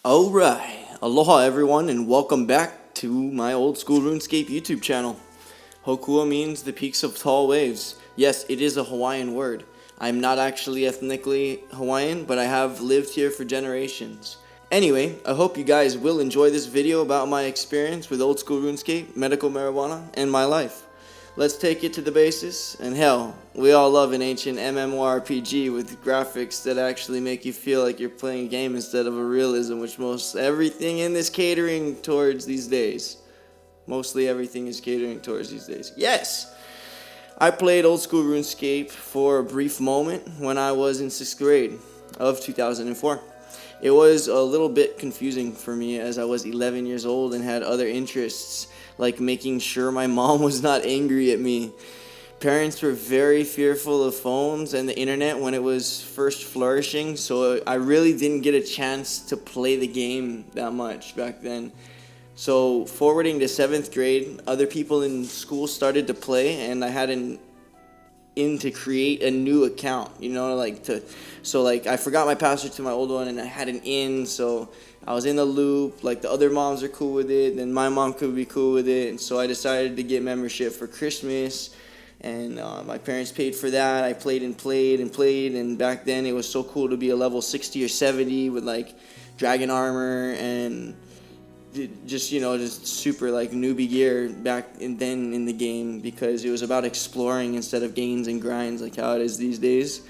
Alright, aloha everyone and welcome back to my Old School Runescape YouTube channel. Hokua means the peaks of tall waves. Yes, it is a Hawaiian word. I'm not actually ethnically Hawaiian, but I have lived here for generations. Anyway, I hope you guys will enjoy this video about my experience with Old School Runescape, medical marijuana, and my life. Let's take it to the basis, and hell, we all love an ancient MMORPG with graphics that actually make you feel like you're playing a game instead of a realism, which most everything in this catering towards these days. Mostly everything is catering towards these days. Yes! I played Old School RuneScape for a brief moment when I was in 6th grade of 2004. It was a little bit confusing for me as I was 11 years old and had other interests, like making sure my mom was not angry at me. Parents were very fearful of phones and the internet when it was first flourishing, so I really didn't get a chance to play the game that much back then. So forwarding to 7th grade, other people in school started to play, and I had an in to create a new account, so I forgot my password to my old one and I had an in, so I was in the loop, like the other moms are cool with it, then my mom could be cool with it, and so I decided to get membership for Christmas, and my parents paid for that. I played, and back then it was so cool to be a level 60 or 70 with like dragon armor and just super like newbie gear back then in the game, because it was about exploring instead of gains and grinds like how it is these days.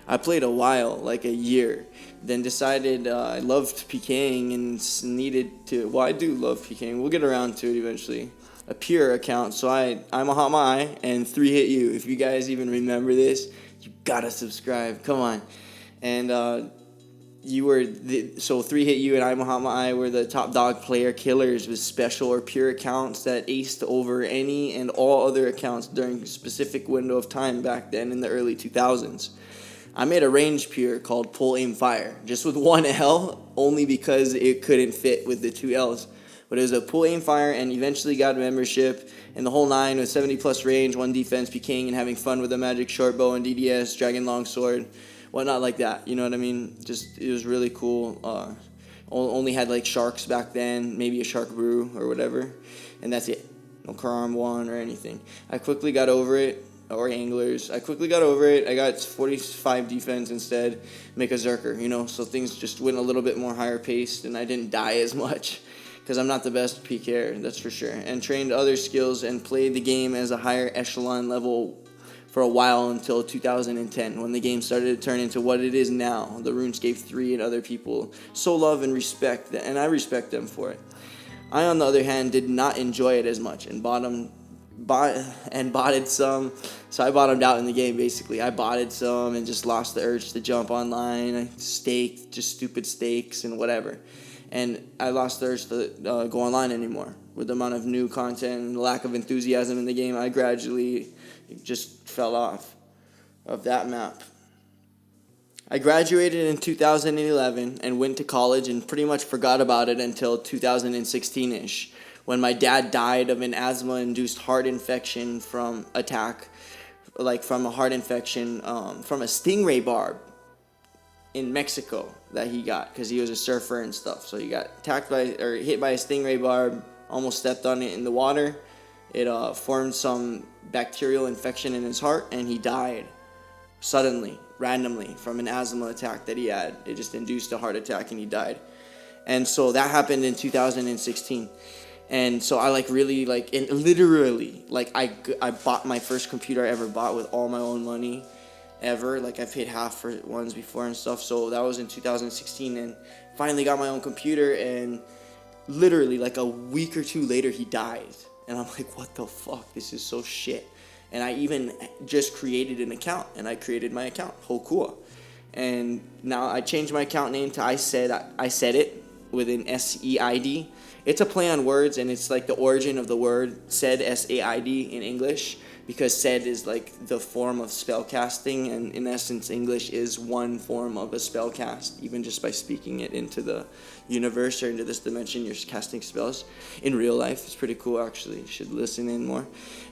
I played a while, like a year, then decided I loved PKing and needed to, well, I do love PKing, we'll get around to it eventually, a pure account, so I'm a hot my and 3 hit you. If you guys even remember this, you gotta subscribe, come on. And so 3 hit you and I'm a hot my were the top dog player killers with special or pure accounts that aced over any and all other accounts during a specific window of time back then in the early 2000s. I made a range pure called Pull Aim Fire, just with 1 L, only because it couldn't fit with the 2 L's. But it was a Pull Aim Fire, and eventually got membership, and the whole 9 with 70 plus range, 1 defense, PKing, and having fun with a magic short bow and DDS, dragon longsword, whatnot like that, you know what I mean? Just, it was really cool. Only had like sharks back then, maybe a shark brew or whatever, and that's it. No Karam 1 or anything. I quickly got over it. Or anglers. I quickly got over it. I got 45 defense instead, make a Zerker, so things just went a little bit more higher paced, and I didn't die as much, because I'm not the best PKer, that's for sure, and trained other skills and played the game as a higher echelon level for a while until 2010, when the game started to turn into what it is now, the RuneScape 3, and other people so love and respect that, and I respect them for it. I, on the other hand, did not enjoy it as much, and botted some, so I bottomed out in the game basically. I botted some and just lost the urge to jump online. I staked, just stupid stakes and whatever, and I lost the urge to go online anymore. With the amount of new content and the lack of enthusiasm in the game, I gradually just fell off of that map. I graduated in 2011 and went to college and pretty much forgot about it until 2016-ish. When my dad died of an asthma-induced heart infection from a heart infection from a stingray barb in Mexico that he got, because he was a surfer and stuff. So he got hit by a stingray barb, almost stepped on it in the water. It formed some bacterial infection in his heart, and he died suddenly, randomly, from an asthma attack that he had. It just induced a heart attack, and he died. And so that happened in 2016. And so I I bought my first computer I ever bought with all my own money ever. Like, I paid half for ones before and stuff. So that was in 2016, and finally got my own computer, and literally like a week or 2 later he died. And I'm like, what the fuck? This is so shit. And I even just created an account, and I created my account, Hokua. And now I changed my account name to I said it with an SEID. It's a play on words, and it's like the origin of the word said, S-A-I-D, in English, because said is like the form of spell casting, and in essence English is one form of a spell cast. Even just by speaking it into the universe or into this dimension, you're casting spells in real life. It's pretty cool, actually. You should listen in more.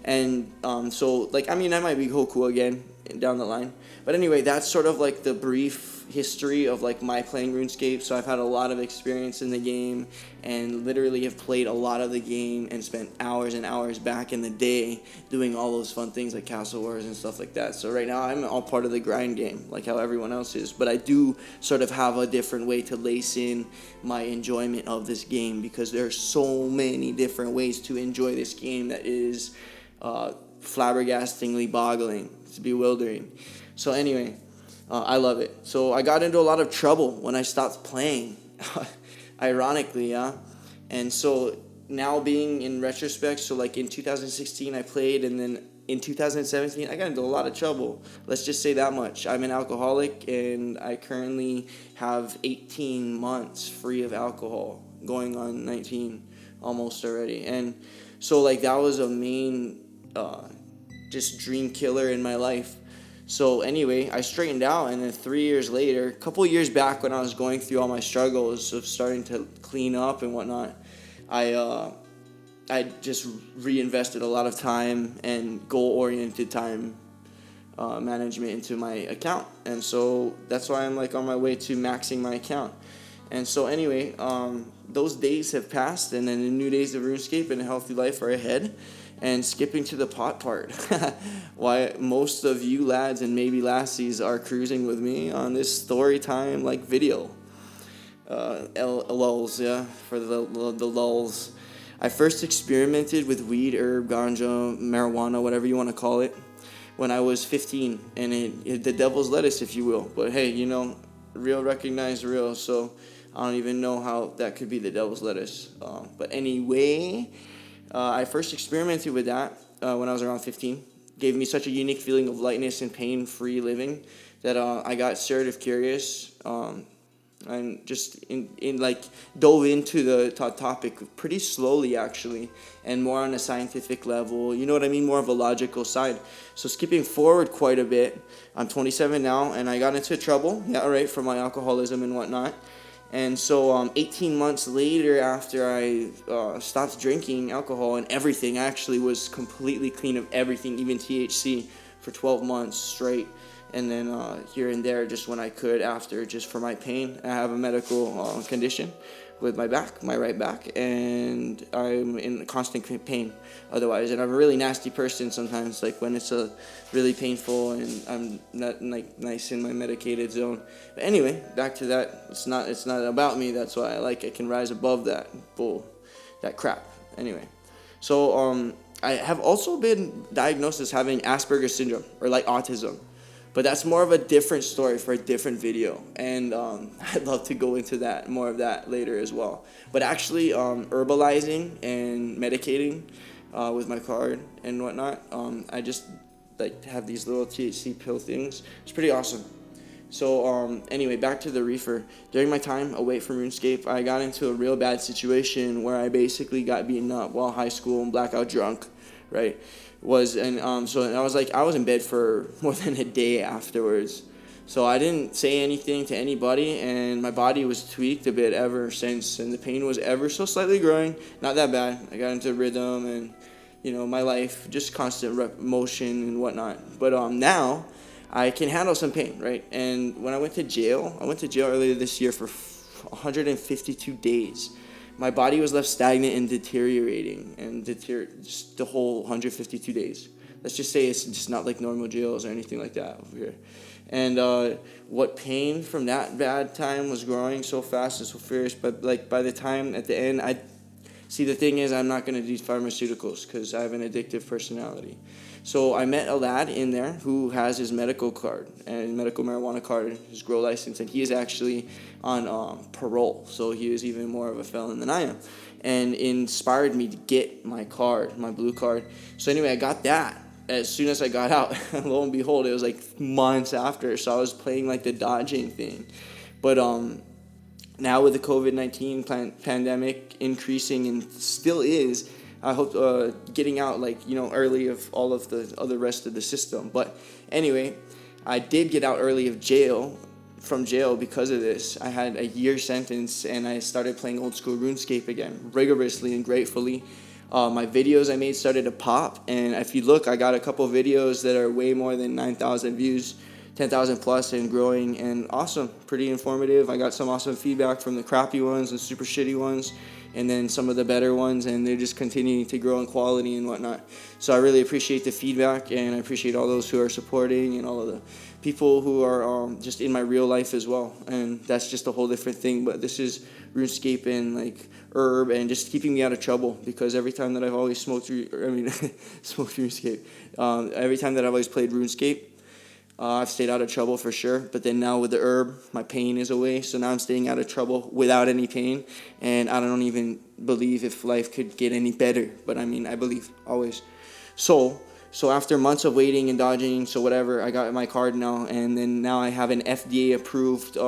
And so like, I mean, I might be Hokua again down the line, but anyway, that's sort of like the brief history of like my playing RuneScape. So I've had a lot of experience in the game, and literally have played a lot of the game and spent hours and hours back in the day doing all those fun things like Castle Wars and stuff like that. So right now I'm all part of the grind game, like how everyone else is, but I do sort of have a different way to lace in my enjoyment of this game, because there are so many different ways to enjoy this game that is flabbergastingly boggling. It's bewildering. So anyway, I love it. So I got into a lot of trouble when I stopped playing, ironically, yeah. And so now, being in retrospect, so like in 2016 I played, and then in 2017 I got into a lot of trouble. Let's just say that much. I'm an alcoholic, and I currently have 18 months free of alcohol, going on 19 almost already. And so like that was a main just dream killer in my life. So anyway, I straightened out, and then 3 years later, a couple years back when I was going through all my struggles of starting to clean up and whatnot, I just reinvested a lot of time and goal-oriented time management into my account. And so that's why I'm like on my way to maxing my account. And so anyway, those days have passed, and then the new days of RuneScape and a healthy life are ahead. And skipping to the pot part, why most of you lads and maybe lassies are cruising with me on this story time like video. Lulz, yeah, for the lulz. I first experimented with weed, herb, ganja, marijuana, whatever you want to call it, when I was 15, and the devil's lettuce, if you will. But hey, you know, real recognize real, so I don't even know how that could be the devil's lettuce. But anyway, I first experimented with that when I was around 15. Gave me such a unique feeling of lightness and pain-free living that I got sort of curious, and just dove into the topic pretty slowly, actually, and more on a scientific level. You know what I mean? More of a logical side. So skipping forward quite a bit, I'm 27 now, and I got into trouble, yeah, right, for my alcoholism and whatnot. And so 18 months later, after I stopped drinking alcohol and everything, I actually was completely clean of everything, even THC, for 12 months straight. And then here and there, just when I could after, just for my pain. I have a medical condition with my back, my right back, and I'm in constant pain otherwise. And I'm a really nasty person sometimes, like when it's really painful and I'm not like nice in my medicated zone. But anyway, back to that. It's not about me. That's why I can rise above that crap. Anyway, so I have also been diagnosed as having Asperger's syndrome, or like autism. But that's more of a different story for a different video, and I'd love to go into that, more of that later as well. But actually, herbalizing and medicating with my card and whatnot, I just have these little THC pill things. It's pretty awesome. So anyway, back to the reefer. During my time away from RuneScape, I got into a real bad situation where I basically got beaten up while high school and blackout drunk, right? So I was in bed for more than a day afterwards. So I didn't say anything to anybody, and my body was tweaked a bit ever since, and the pain was ever so slightly growing. Not that bad. I got into rhythm and, my life, just constant motion and whatnot. But now I can handle some pain, right? And when I went to jail earlier this year for 152 days. My body was left stagnant and deteriorating, and just the whole 152 days. Let's just say it's just not like normal jails or anything like that over here. And what pain from that bad time was growing so fast and so furious, but by the time at the end, the thing is, I'm not going to do pharmaceuticals because I have an addictive personality. So I met a lad in there who has his medical card and medical marijuana card, his grow license, and he is actually on parole. So he is even more of a felon than I am, and inspired me to get my card, my blue card. So anyway, I got that as soon as I got out. Lo and behold, it was like months after. So I was playing like the dodging thing, but Now with the COVID-19 pandemic increasing, and still is, I hope getting out early of all of the other rest of the system. But anyway, I did get out early from jail because of this. I had a year sentence, and I started playing old school RuneScape again, rigorously and gratefully. My videos I made started to pop, and if you look, I got a couple videos that are way more than 9,000 views, 10,000 plus and growing, and awesome, pretty informative. I got some awesome feedback from the crappy ones and super shitty ones, and then some of the better ones, and they're just continuing to grow in quality and whatnot. So I really appreciate the feedback, and I appreciate all those who are supporting and all of the people who are just in my real life as well. And that's just a whole different thing. But this is RuneScape and like herb and just keeping me out of trouble, because every time that I've always smoked RuneScape, every time that I've always played RuneScape, I've stayed out of trouble for sure. But then now with the herb, my pain is away. So now I'm staying out of trouble without any pain. And I don't even believe if life could get any better. But I mean, I believe always. So after months of waiting and dodging, so whatever, I got my card now. And then now I have an FDA approved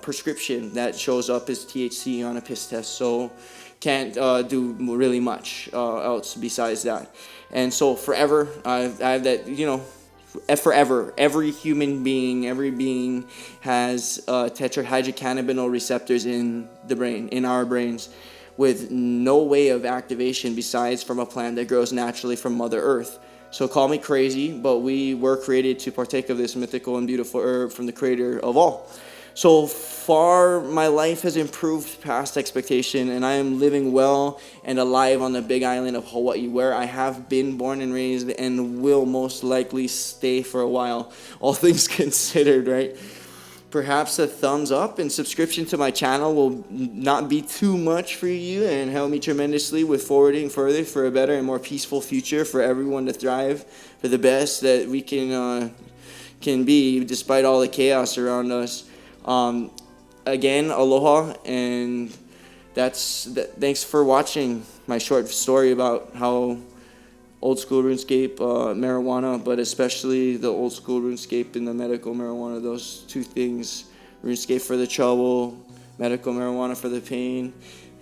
prescription that shows up as THC on a piss test. So can't do really much else besides that. And so forever, I have that, forever, every human being, every being has tetrahydrocannabinol receptors in the brain, in our brains, with no way of activation besides from a plant that grows naturally from Mother Earth. So call me crazy, but we were created to partake of this mythical and beautiful herb from the creator of all. So far, my life has improved past expectation, and I am living well and alive on the big island of Hawaii, where I have been born and raised and will most likely stay for a while, all things considered, right? Perhaps a thumbs up and subscription to my channel will not be too much for you and help me tremendously with forwarding further for a better and more peaceful future for everyone to thrive for the best that we can be despite all the chaos around us. Again, aloha, and thanks for watching my short story about how old school RuneScape, marijuana, but especially the old school RuneScape and the medical marijuana, those two things, RuneScape for the trouble, medical marijuana for the pain,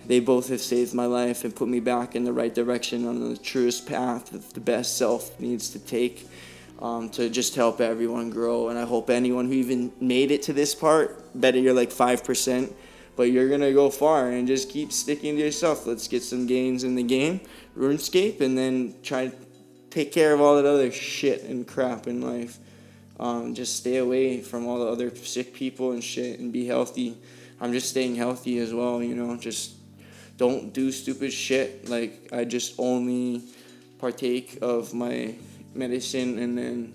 they both have saved my life and put me back in the right direction on the truest path that the best self needs to take. To just help everyone grow. And I hope anyone who even made it to this part, bet you're like 5%, but you're going to go far, and just keep sticking to yourself. Let's get some gains in the game, RuneScape, and then try to take care of all that other shit and crap in life. Just stay away from all the other sick people and shit, and be healthy. I'm just staying healthy as well, just don't do stupid shit. Like, I just only partake of my medicine, and then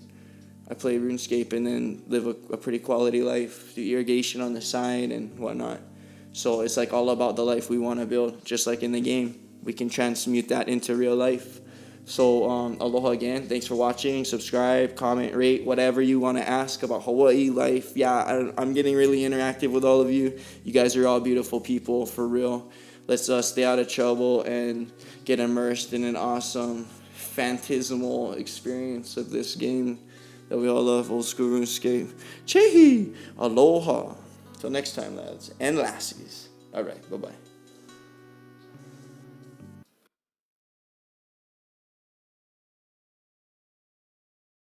I play RuneScape, and then live a pretty quality life, do irrigation on the side and whatnot. So it's like all about the life we want to build, just like in the game. We can transmute that into real life. So aloha again. Thanks for watching. Subscribe, comment, rate, whatever you want to ask about Hawaii life. Yeah, I'm getting really interactive with all of you. You guys are all beautiful people, for real. Let's stay out of trouble and get immersed in an awesome phantasmal experience of this game that we all love, old school RuneScape. Chehi! Aloha! Till next time, lads and lassies. Alright, bye-bye.